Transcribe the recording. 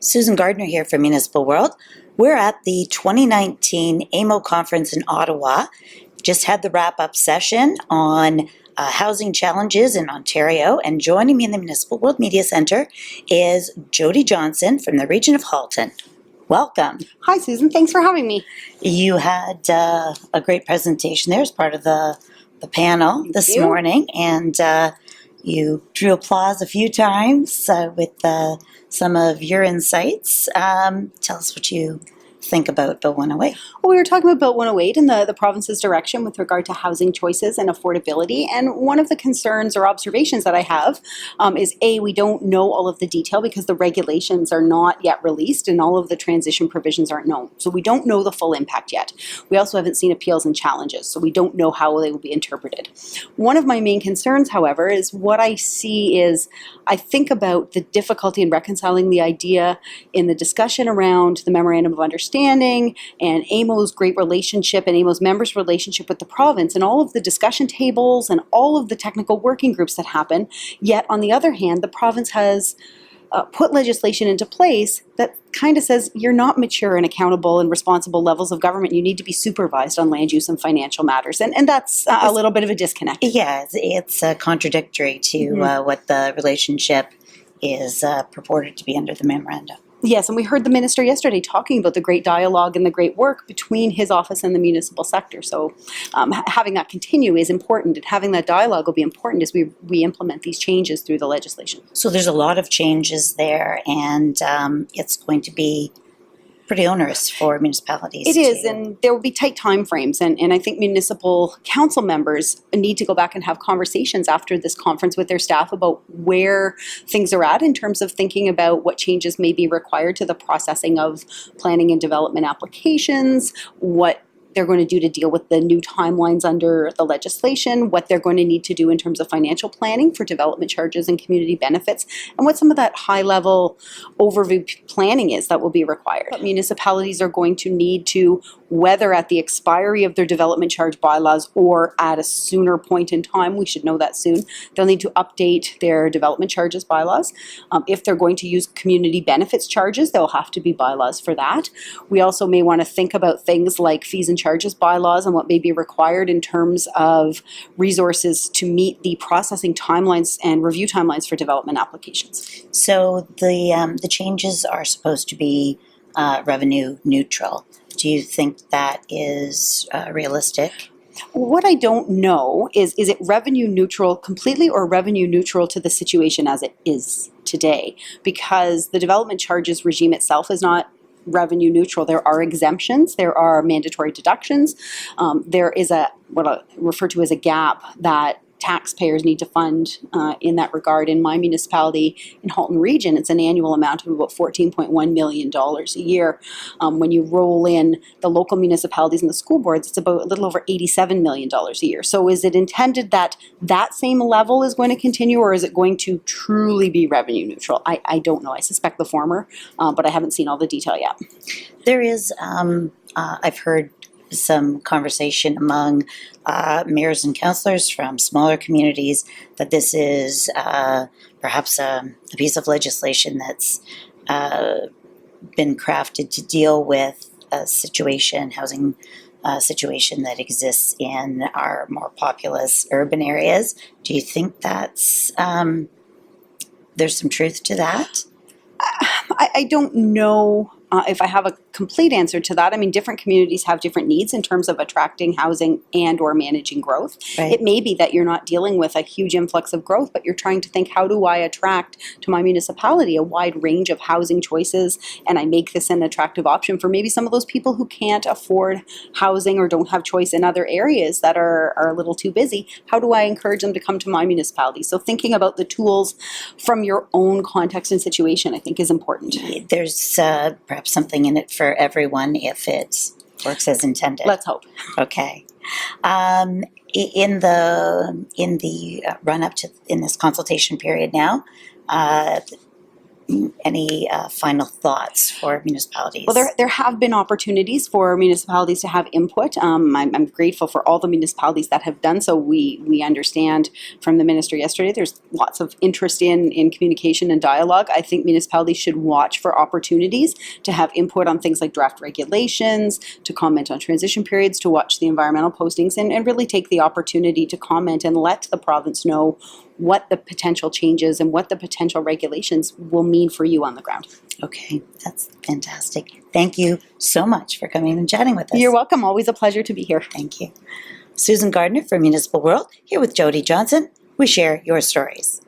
Susan Gardner here from Municipal World. We're at the 2019 AMO conference in Ottawa. Just had the wrap-up session on housing challenges in Ontario, and joining me in the Municipal World Media Centre is Jody Johnson from the region of Halton. Welcome. Hi, Susan. Thanks for having me. You had a great presentation there as part of the panel this morning, and you drew applause a few times with some of your insights. Tell us what you think about Bill 108. Well, we were talking about Bill 108 and the province's direction with regard to housing choices and affordability. And one of the concerns or observations that I have is, A, we don't know all of the detail because the regulations are not yet released and all of the transition provisions aren't known. So we don't know the full impact yet. We also haven't seen appeals and challenges, so we don't know how they will be interpreted. One of my main concerns, however, is what I see is I think about the difficulty in reconciling the idea in the discussion around the Memorandum of Understanding and AMO's great relationship and AMO's members' relationship with the province and all of the discussion tables and all of the technical working groups that happen. Yet, on the other hand, the province has put legislation into place that kind of says you're not mature and accountable and responsible levels of government. You need to be supervised on land use and financial matters. And that's a little bit of a disconnect. Yeah, it's contradictory to what the relationship is purported to be under the memorandum. Yes, and we heard the minister yesterday talking about the great dialogue and the great work between his office and the municipal sector. So having that continue is important, and having that dialogue will be important as we implement these changes through the legislation. So there's a lot of changes there, and it's going to be pretty onerous for municipalities. It is, and there will be tight time frames, and I think municipal council members need to go back and have conversations after this conference with their staff about where things are at in terms of thinking about what changes may be required to the processing of planning and development applications, what they're going to do to deal with the new timelines under the legislation, what they're going to need to do in terms of financial planning for development charges and community benefits, and what some of that high-level overview planning is that will be required. But municipalities are going to need to, whether at the expiry of their development charge bylaws or at a sooner point in time, we should know that soon, they'll need to update their development charges bylaws. If they're going to use community benefits charges, there'll have to be bylaws for that. We also may want to think about things like fees and charges bylaws and what may be required in terms of resources to meet the processing timelines and review timelines for development applications. So the changes are supposed to be revenue neutral. Do you think that is realistic? What I don't know is it revenue neutral completely or revenue neutral to the situation as it is today? Because the development charges regime itself is not revenue neutral. There are exemptions, there are mandatory deductions, there is what I refer to as a gap that taxpayers need to fund in that regard. In my municipality in Halton Region, it's an annual amount of about $14.1 million a year. When you roll in the local municipalities and the school boards, it's about a little over $87 million a year. So is it intended that that same level is going to continue, or is it going to truly be revenue neutral? I don't know. I suspect the former, but I haven't seen all the detail yet. There is, I've heard some conversation among mayors and councillors from smaller communities that this is perhaps a piece of legislation that's been crafted to deal with a housing situation that exists in our more populous urban areas. Do you think that's there's some truth to that? I don't know if I have a complete answer to that. I mean, different communities have different needs in terms of attracting housing and or managing growth. Right. It may be that you're not dealing with a huge influx of growth, but you're trying to think, how do I attract to my municipality a wide range of housing choices, and I make this an attractive option for maybe some of those people who can't afford housing or don't have choice in other areas that are a little too busy. How do I encourage them to come to my municipality? So thinking about the tools from your own context and situation, I think, is important. There's perhaps something in it for everyone if it works as intended. Let's hope. Okay. In the run up to in this consultation period now, any final thoughts for municipalities? Well, there have been opportunities for municipalities to have input. I'm grateful for all the municipalities that have done so. We understand from the minister yesterday there's lots of interest in communication and dialogue. I think municipalities should watch for opportunities to have input on things like draft regulations, to comment on transition periods, to watch the environmental postings, and really take the opportunity to comment and let the province know what the potential changes and what the potential regulations will mean for you on the ground. Okay, that's fantastic. Thank you so much for coming and chatting with us. You're welcome. Always a pleasure to be here. Thank you. Susan Gardner for Municipal World, here with Jody Johnson. We share your stories.